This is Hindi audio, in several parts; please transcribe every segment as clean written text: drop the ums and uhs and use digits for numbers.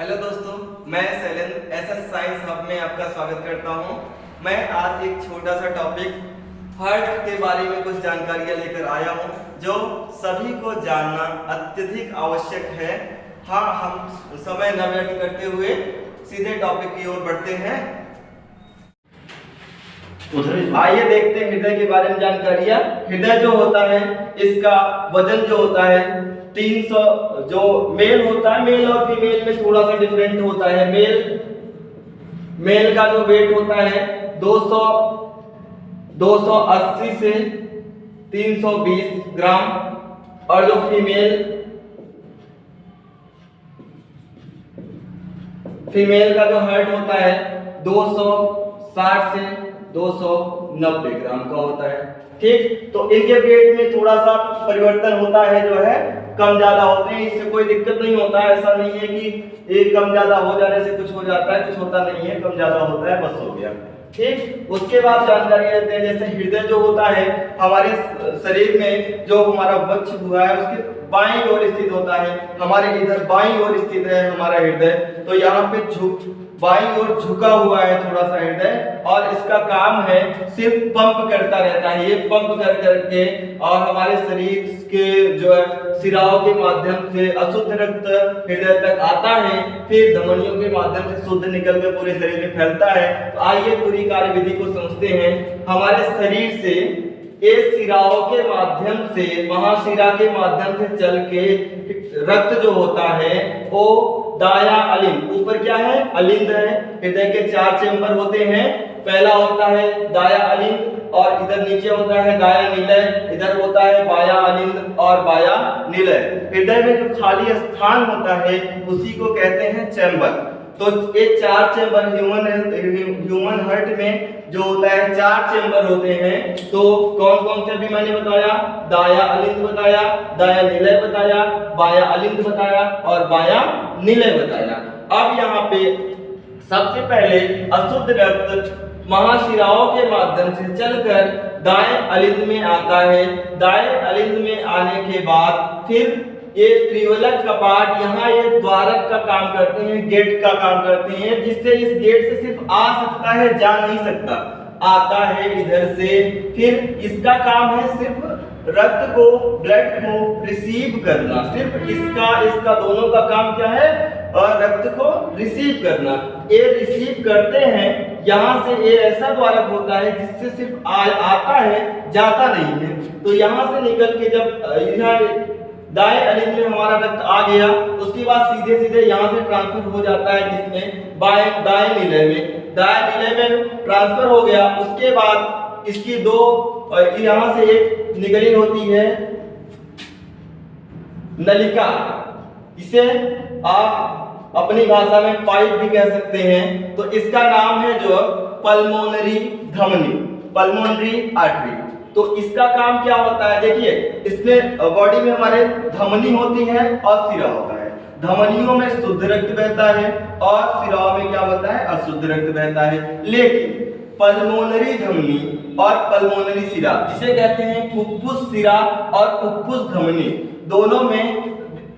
हेलो दोस्तों, मैं शैलेंद्र एसएस साइंस हब में आपका स्वागत करता हूं। मैं आज एक छोटा सा टॉपिक हार्ट के बारे में कुछ जानकारियां लेकर आया हूं जो सभी को जानना अत्यधिक आवश्यक है। हाँ, हम समय न व्यर्थ करते हुए सीधे टॉपिक की ओर बढ़ते हैं। आइए देखते हैं हृदय के बारे में जानकारियां। हृदय जो होता है इसका वजन जो होता है 300, जो मेल होता है, मेल और फीमेल में थोड़ा सा डिफरेंट होता है। मेल का जो वेट होता है 280 से 320 ग्राम और जो फीमेल का जो हार्ट होता है 260 से 290 ग्राम का होता है। ठीक, तो इनके वेट में थोड़ा सा परिवर्तन होता है, जो है कम ज्यादा होते हैं। इससे कोई दिक्कत नहीं होता है, ऐसा नहीं है कि एक कम ज्यादा हो जाने से कुछ हो जाता है, कुछ होता नहीं है, कम ज्यादा होता है, बस हो गया। ठीक, उसके बाद जानकारी लेते हैं। जैसे हृदय जो होता है हमारे शरीर में, जो हमारा वक्ष गुहा है उसके बाईं ओर स्थित होता है। हमारे इधर बाईं ओर स्थित है हमारा हृदय, तो यहाँ पे बाईं ओर झुका हुआ है थोड़ा सा हृदय, और इसका काम है सिर्फ पंप करता रहता है। ये पंप कर करके और हमारे शरीर के जो है सिराओं के माध्यम से अशुद्ध रक्त हृदय तक आता है, फिर धमनियों के माध्यम से शुद्ध निकल कर पूरे शरीर में फैलता है। तो आइए पूरी कार्यविधि को समझते हैं। हमारे शरीर से इस सिराओं के माध्यम से, महाशिरा के माध्यम से चल के रक्त जो होता है वो दाया अलिंद, ऊपर क्या है अलिंद है। हृदय के 4 चेंबर होते हैं। पहला होता है दाया अलिंद और इधर नीचे होता है दाया निलय, इधर होता है बाया अलिंद और बाया निलय। हृदय में जो खाली स्थान होता है उसी को कहते हैं चैम्बर। तो ये 4 चैम्बर ह्यूमन हार्ट में जो होता है 4 चैम्बर होते हैं। तो कौन कौन से अभी मैंने बताया, दाया अलिंद बताया, दाया निलय बताया, बाया अलिंद बताया और बाया निलय बताया। अब यहाँ पे सबसे पहले अशुद्ध रक्त महाशिराओं के माध्यम से चलकर दाएं अलिंद में आता है। दाएं अलिंद में आने के बाद फिर ये त्रिवलक कपाट, यहाँ ये द्वारक का काम करते हैं, गेट का काम करते हैं, जिससे इस गेट से सिर्फ आ सकता है, जा नहीं सकता, आता है इधर से। फिर इसका काम है सिर्फ रक्त को, ब्लड को रिसीव करना। सिर्फ इसका दोनों का काम क्या है, रक्त को रिसीव करना। ये रिसीव करते हैं, यहाँ से ये ऐसा द्वारक होता है जिससे सिर्फ आता है, जाता नहीं है। तो यहाँ से निकल के जब दाएं अलिंद में हमारा रक्त आ गया, उसके बाद सीधे सीधे यहाँ से ट्रांसफर हो जाता है किसमें, दाएं निलय में। दाएं निलय में ट्रांसफर हो गया। उसके बाद इसकी यहाँ से एक निगली होती है नलिका, इसे आप अपनी भाषा में पाइप भी कह सकते हैं। तो इसका नाम है जो पल्मोनरी धमनी, पल्मोनरी आर्टरी। तो इसका काम क्या होता है, देखिए इसमें बॉडी में हमारे धमनी होती है और सिरा होता है। धमनियों में शुद्ध रक्त बहता है और सिराओं में क्या होता है, अशुद्ध रक्त बहता है। लेकिन पल्मोनरी धमनी और पल्मोनरी सिरा, जिसे कहते हैं फुफ्फुस सिरा और फुफ्फुस धमनी, दोनों में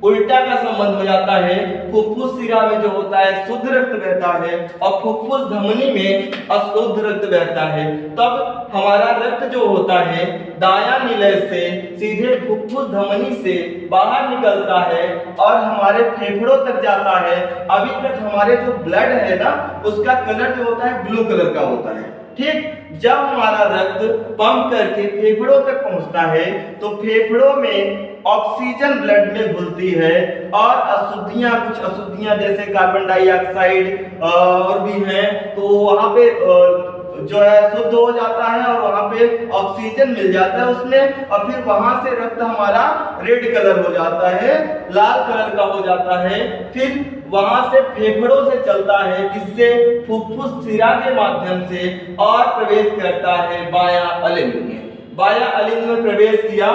उल्टा का संबंध हो जाता है। फुफ्फुस सिरा में जो होता है शुद्ध रक्त बहता है और फुफ्फुस धमनी में अशुद्ध रक्त बहता है। तब हमारा रक्त जो होता है दाया निलय से सीधे फुफ्फुस धमनी से बाहर निकलता है और हमारे फेफड़ों तक जाता है। अभी तक हमारे जो ब्लड है ना, उसका कलर जो होता है ब्लू कलर का होता है। ठीक, जब हमारा रक्त पंप करके फेफड़ों तक पहुंचता है तो फेफड़ों में ऑक्सीजन ब्लड में घुलती है और कुछ अशुद्धियां जैसे कार्बन डाइऑक्साइड और भी हैं, तो वहां पे जो है शुद्ध हो जाता है और वहां पे ऑक्सीजन मिल जाता है उसमें, और फिर वहां से रक्त हमारा रेड कलर हो जाता है, लाल कलर का हो जाता है। फिर वहां से फेफड़ों से चलता है, किससे, फुफ्फुस सिरा के माध्यम से, और प्रवेश करता है बाया अलिंद में। बाया अलिंद में प्रवेश किया।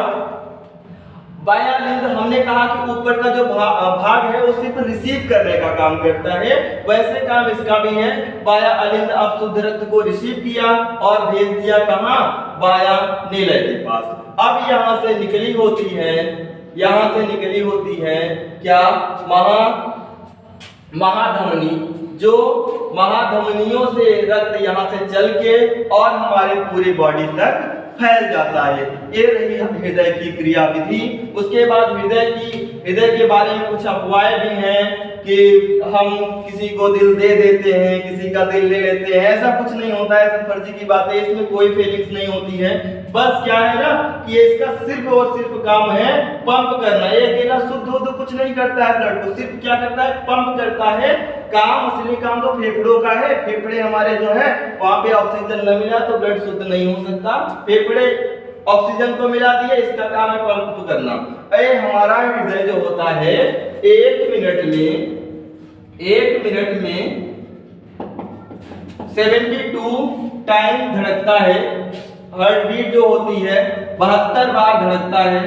बाया अलिंद हमने कहा कि ऊपर का जो भाग है वो सिर्फ रिसीव करने का काम करता है, वैसे काम इसका भी है। बाया अलिंद अब शुद्ध रक्त को रिसीव किया और भेज दिया कहां, बाया निलय के पास। अब यहाँ से निकली होती है क्या, महाधमनी, जो महाधमनियों से रक्त यहाँ से चल के और हमारे पूरे बॉडी तक फैल जाता है। ये रही हृदय की क्रियाविधि। उसके बाद हृदय के बारे में कुछ अफवाहें भी हैं कि हम किसी को दिल दे देते हैं, किसी का दिल ले लेते हैं। ऐसा कुछ नहीं होता है, सब फर्जी की बात है, इसमें कोई फीलिंग्स नहीं होती है। बस क्या है ना कि इसका सिर्फ और सिर्फ काम है पंप करना। ये अकेला शुद्ध कुछ नहीं करता है ब्लड को, सिर्फ क्या करता है, पंप करता है। काम असली काम तो फेफड़ों का है। फेफड़े हमारे जो है वहां पे ऑक्सीजन न मिला तो ब्लड शुद्ध नहीं हो सकता। फेफड़े ऑक्सीजन को मिला दिए, इसका काम है पंप करना। हमारा हृदय जो होता है 1 मिनट में 72 टाइम धड़कता है। हार्ट बीट जो होती है 72 बार धड़कता है।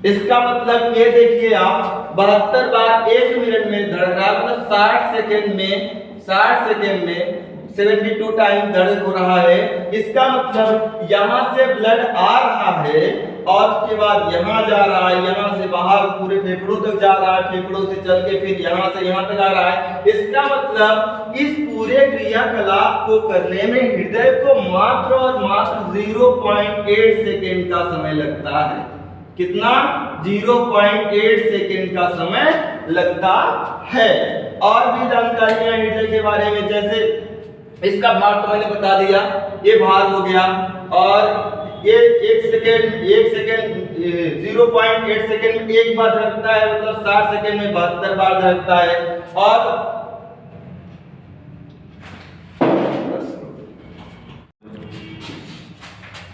इसका मतलब ये देखिए आप 72 बार 1 मिनट में धड़क रहा, मतलब 60 सेकेंड में 72 टाइम धड़क हो रहा है। इसका मतलब यहाँ से ब्लड आ रहा है और उसके बाद यहाँ जा रहा है, यहाँ से बाहर पूरे फेफड़ों तक जा रहा है, फेफड़ों से चल के फिर यहाँ से यहाँ तक आ रहा है। इसका मतलब इस पूरे क्रियाकलाप को करने में हृदय को मात्र और मात्र 0.8 सेकेंड का समय लगता है। कितना? 0.8 सेकेंड का समय लगता है। और भी जानकारियां हृदय के बारे में, जैसे इसका भार तो मैंने बता दिया, ये भार हो गया। और ये 1 सेकेंड 0.8 सेकेंड में एक बार धड़कता है, मतलब 60 सेकेंड में 72 बार धड़कता है। और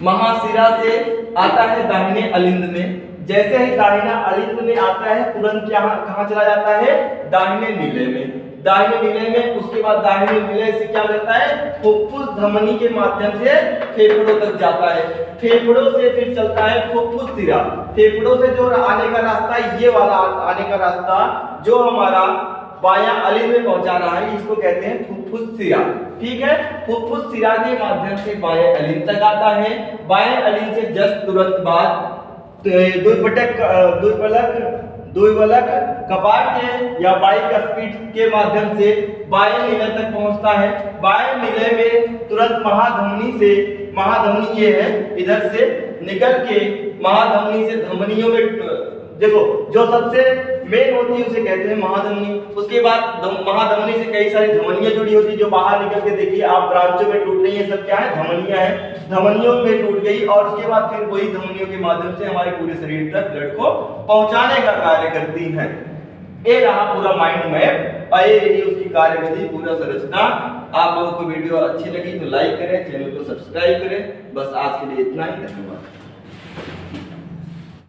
महाशिरा से आता है दाहिने अलिंद में। जैसे ही दाहिना अलिंद में आता है तुरंत कहां चला जाता है? दाहिने नीले में। दाहिने नीले में, उसके बाद दाहिने नीले से क्या करता है? फुफ्फुस धमनी के माध्यम से फेफड़ों तक जाता है। फेफड़ों से फिर चलता है फुफ्फुस सिरा। फेफड़ों से जो आने का रास्ता, ये वाला आने का रास्ता जो हमारा बायां अलिंद में पहुंचा रहा है, इसको कहते हैं फुफ्फुस सिरा। ठीक है, फुफ्फुस सिरा के माध्यम से बाएं अलिंद तक आता है। बाएं अलिंद से जस्ट तुरंत बाद द्विबलक कपाट के या बाइकस्पीड के माध्यम से बाएं नीले तक पहुंचता है। बाएं नीले में तुरंत महाधमनी ये है, इधर से निकल के महाधमनी से धमनियों में, देखो जो सबसे मेन होती है उसे कहते हैं महाधमनी। उसके बाद महाधमनी से कई सारी धमनियां जुड़ी होती है जो बाहर निकल के, देखिए आप ब्रांचों में टूट रही है, सब क्या है? धमनियां हैं। धमनियों में टूट गई और उसके बाद फिर वही धमनियों के माध्यम से हमारे पूरे शरीर तक ब्लड को पहुंचाने का कार्य करती है। ये रहा पूरा माइंड मैप और ये रही उसकी कार्यविधि, पूरा संरचना। आप लोगों को वीडियो अच्छी लगी तो लाइक करें, चैनल को सब्सक्राइब करें। बस आज के लिए इतना ही, धन्यवाद।